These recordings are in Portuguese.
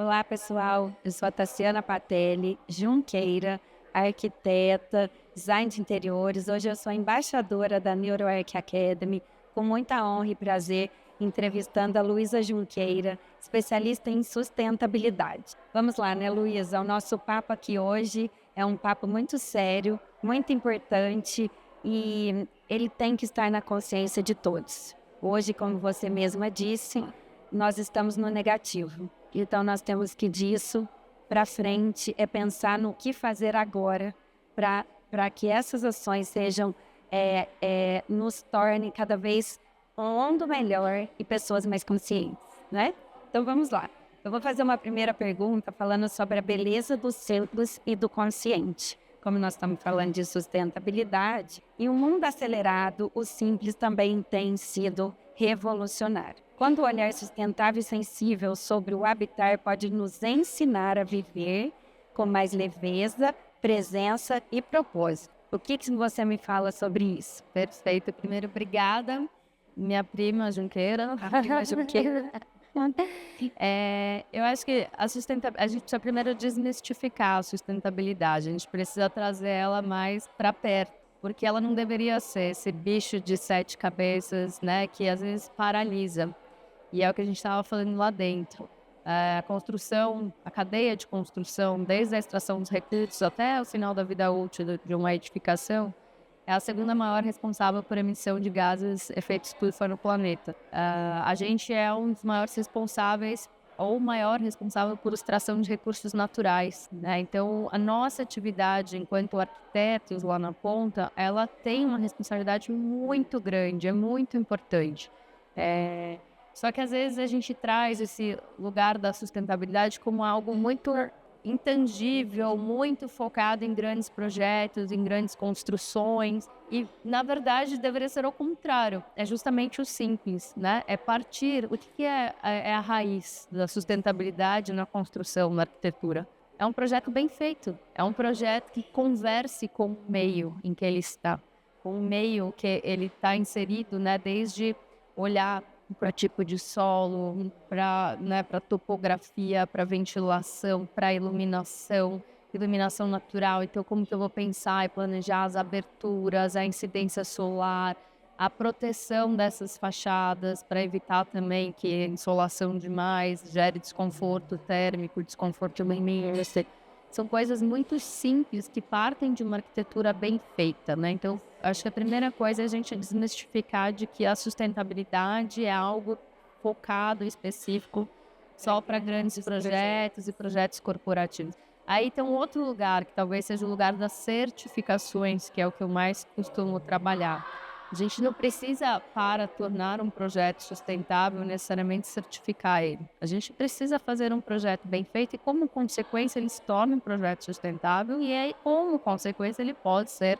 Olá, pessoal. Eu sou a Tassiana Patelli Junqueira, arquiteta, design de interiores. Hoje eu sou embaixadora da NeuroArch Academy, com muita honra e prazer, entrevistando a Luísa Junqueira, especialista em sustentabilidade. Vamos lá, né, Luísa? O nosso papo aqui hoje é um papo muito sério, muito importante e ele tem que estar na consciência de todos. Hoje, como você mesma disse, nós estamos no negativo. Então, nós temos que disso para frente é pensar no que fazer agora para que essas ações sejam, nos tornem cada vez um mundo melhor e pessoas mais conscientes, né? Então, vamos lá. Eu vou fazer uma primeira pergunta falando sobre a beleza do simples e do consciente. Como nós estamos falando de sustentabilidade, em um mundo acelerado, o simples também tem sido revolucionário. Quando o olhar sustentável e sensível sobre o habitat pode nos ensinar a viver com mais leveza, presença e propósito. O que você me fala sobre isso? Perfeito. Primeiro, obrigada, minha prima Junqueira. A prima Junqueira. Eu acho que a gente precisa primeiro desmistificar a sustentabilidade. A gente precisa trazer ela mais para perto, porque ela não deveria ser esse bicho de 7 cabeças, né, que às vezes paralisa. E é o que a gente estava falando lá dentro. A construção, a cadeia de construção, desde a extração dos recursos até o final da vida útil de uma edificação, é a segunda maior responsável por emissão de gases efeito estufa no planeta. A gente é um dos maiores responsáveis, ou o maior responsável por extração de recursos naturais, né? Então, a nossa atividade enquanto arquitetos lá na ponta, ela tem uma responsabilidade muito grande, é muito importante. Só que às vezes a gente traz esse lugar da sustentabilidade como algo muito intangível, muito focado em grandes projetos, em grandes construções. E, na verdade, deveria ser o contrário. É justamente o simples, né? É partir. O que é a raiz da sustentabilidade na construção, na arquitetura? É um projeto bem feito. É um projeto que converse com o meio em que ele está. Com o meio que ele está inserido, né? Desde olhar para tipo de solo, para topografia, para ventilação, para iluminação natural. Então, como que eu vou pensar e planejar as aberturas, a incidência solar, a proteção dessas fachadas, para evitar também que a insolação demais gere desconforto térmico, desconforto luminoso. São coisas muito simples que partem de uma arquitetura bem feita, né? Então, acho que a primeira coisa é a gente desmistificar de que a sustentabilidade é algo focado, específico, só para grandes projetos e projetos corporativos. Aí tem um outro lugar, que talvez seja o lugar das certificações, que é o que eu mais costumo trabalhar. A gente não precisa, para tornar um projeto sustentável, necessariamente certificar ele. A gente precisa fazer um projeto bem feito e, como consequência, ele se torna um projeto sustentável e, aí, como consequência, ele pode ser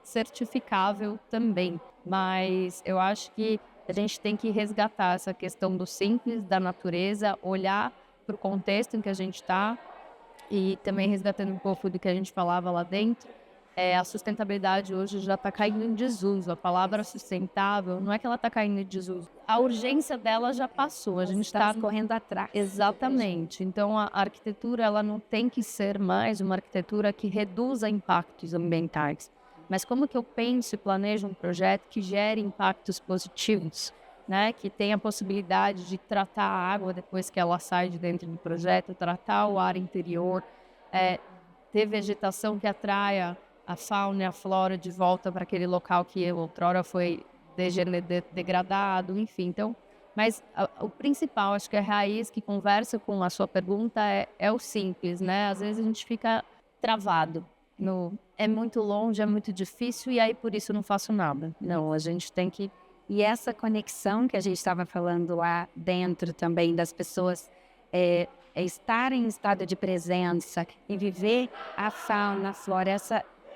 certificável também. Mas eu acho que a gente tem que resgatar essa questão do simples, da natureza, olhar para o contexto em que a gente está e também resgatando um pouco do que a gente falava lá dentro. A sustentabilidade hoje já está caindo em desuso. A palavra sustentável não é que ela está caindo em desuso. A urgência dela já passou. A gente está correndo atrás. Exatamente. Então, a arquitetura ela não tem que ser mais uma arquitetura que reduza impactos ambientais. Mas como que eu penso e planejo um projeto que gere impactos positivos, né? Que tenha a possibilidade de tratar a água depois que ela sai de dentro do projeto, tratar o ar interior, ter vegetação que atraia a fauna e a flora de volta para aquele local que outrora foi degradado, enfim. Então, mas o principal, acho que a raiz que conversa com a sua pergunta é o simples, né? Às vezes a gente fica travado. É muito longe, é muito difícil e aí por isso eu não faço nada. Não, a gente tem que... E essa conexão que a gente estava falando lá dentro também das pessoas estar em estado de presença e viver a fauna, a flora,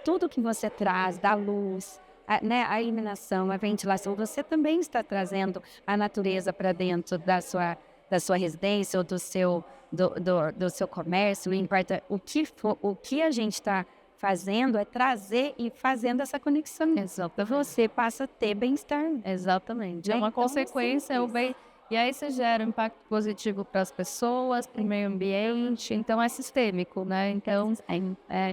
tudo que você traz, da luz, a iluminação, a ventilação, você também está trazendo a natureza para dentro da sua residência ou do seu comércio, não importa o que a gente está fazendo é trazer e fazendo essa conexão. Exatamente. Você passa a ter bem-estar. Exatamente. É uma consequência, E aí você gera um impacto positivo para as pessoas, para o meio ambiente, então é sistêmico, né? Então,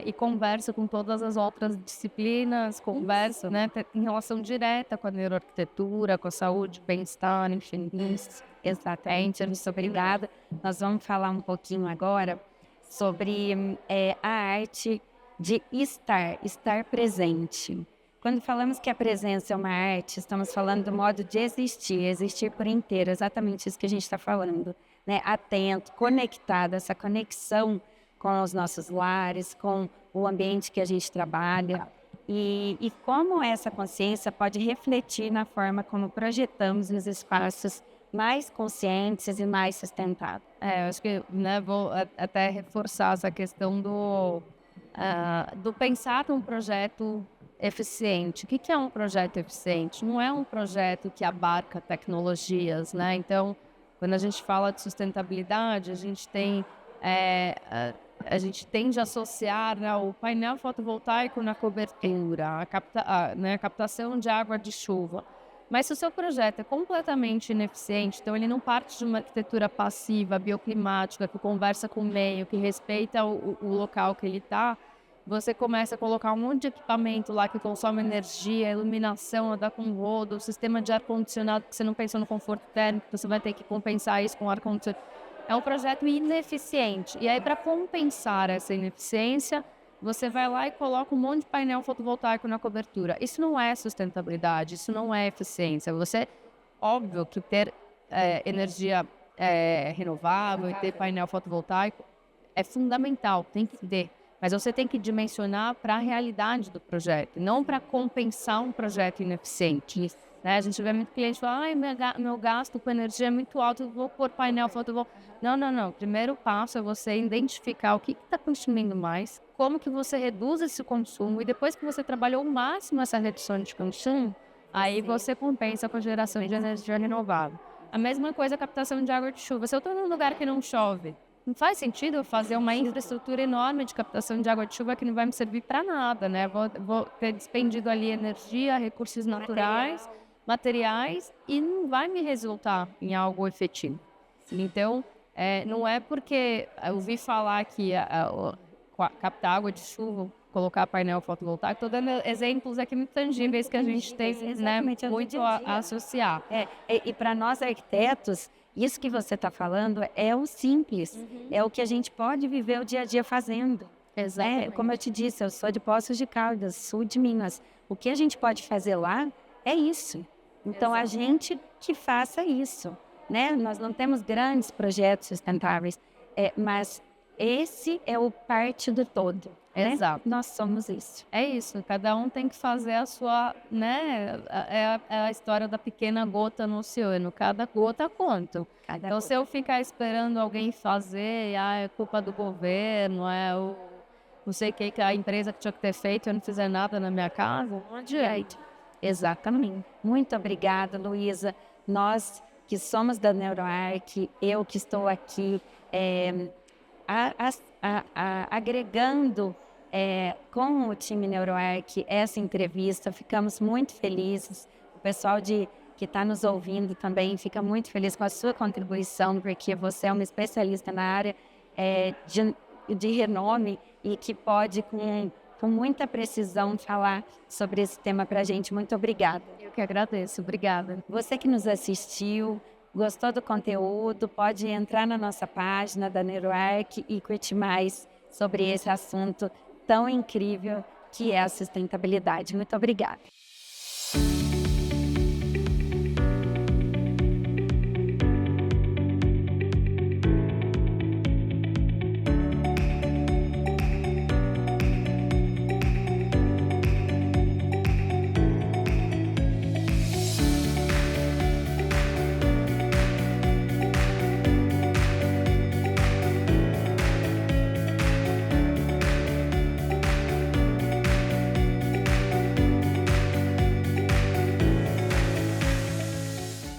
e conversa com todas as outras disciplinas, conversa, né, em relação direta com a neuroarquitetura, com a saúde, bem-estar, enfim. Isso, exatamente. Muito obrigada. Nós vamos falar um pouquinho agora sobre a arte de estar presente. Quando falamos que a presença é uma arte, estamos falando do modo de existir por inteiro, exatamente isso que a gente está falando, né? Atento, conectado, essa conexão com os nossos lares, com o ambiente que a gente trabalha, e como essa consciência pode refletir na forma como projetamos os espaços mais conscientes e mais sustentáveis. Eu acho que, né, vou até reforçar essa questão do pensar num projeto eficiente. O que é um projeto eficiente? Não é um projeto que abarca tecnologias, né? Então, quando a gente fala de sustentabilidade, a gente tende a associar, né, o painel fotovoltaico na cobertura, a captação de água de chuva. Mas se o seu projeto é completamente ineficiente, então ele não parte de uma arquitetura passiva, bioclimática, que conversa com o meio, que respeita o local que ele está, você começa a colocar um monte de equipamento lá que consome energia, iluminação, dá com rodo, sistema de ar-condicionado, que você não pensou no conforto térmico, você vai ter que compensar isso com ar-condicionado. É um projeto ineficiente. E aí, para compensar essa ineficiência, você vai lá e coloca um monte de painel fotovoltaico na cobertura. Isso não é sustentabilidade, isso não é eficiência. Óbvio que ter energia renovável e ter painel fotovoltaico é fundamental, tem que ter. Mas você tem que dimensionar para a realidade do projeto, não para compensar um projeto ineficiente. Né? A gente vê muito cliente falar, meu gasto com energia é muito alto, eu vou pôr painel fotovoltaico. Não. O primeiro passo é você identificar o que está consumindo mais, como que você reduz esse consumo, e depois que você trabalhou o máximo essa redução de consumo, aí você compensa com a geração de energia renovável. A mesma coisa a captação de água de chuva. Se eu estou num lugar que não chove, não faz sentido eu fazer uma infraestrutura enorme de captação de água de chuva que não vai me servir para nada, né? Vou ter despendido ali energia, recursos naturais, materiais, e não vai me resultar em algo efetivo. Então, não é porque eu ouvi falar que captar água de chuva, colocar painel fotovoltaico, estou dando exemplos aqui muito tangíveis que a gente tem, né, muito a associar. E para nós arquitetos, isso que você está falando é o simples, é o que a gente pode viver o dia a dia fazendo. Exatamente. Como eu te disse, eu sou de Poços de Caldas, sul de Minas. O que a gente pode fazer lá é isso. Então, a gente que faça isso, né? Nós não temos grandes projetos sustentáveis, mas esse é o parte do todo. Né? Exato. Nós somos isso. É isso, cada um tem que fazer a sua, né? É a história da pequena gota no oceano, cada gota conta. Então, se eu ficar esperando alguém fazer, é culpa do governo, não sei o que a empresa que tinha que ter feito, eu não fizer nada na minha casa, não adianta. Exatamente. Muito obrigada, Luísa. Nós que somos da NeuroArq, eu que estou aqui agregando com o time NeuroArq essa entrevista, ficamos muito felizes. O pessoal que está nos ouvindo também fica muito feliz com a sua contribuição, porque você é uma especialista na área de renome e que pode, com muita precisão, falar sobre esse tema para a gente. Muito obrigada. Eu que agradeço. Obrigada. Você que nos assistiu, gostou do conteúdo, pode entrar na nossa página da NeuroArq e curtir mais sobre esse assunto tão incrível que é a sustentabilidade. Muito obrigada.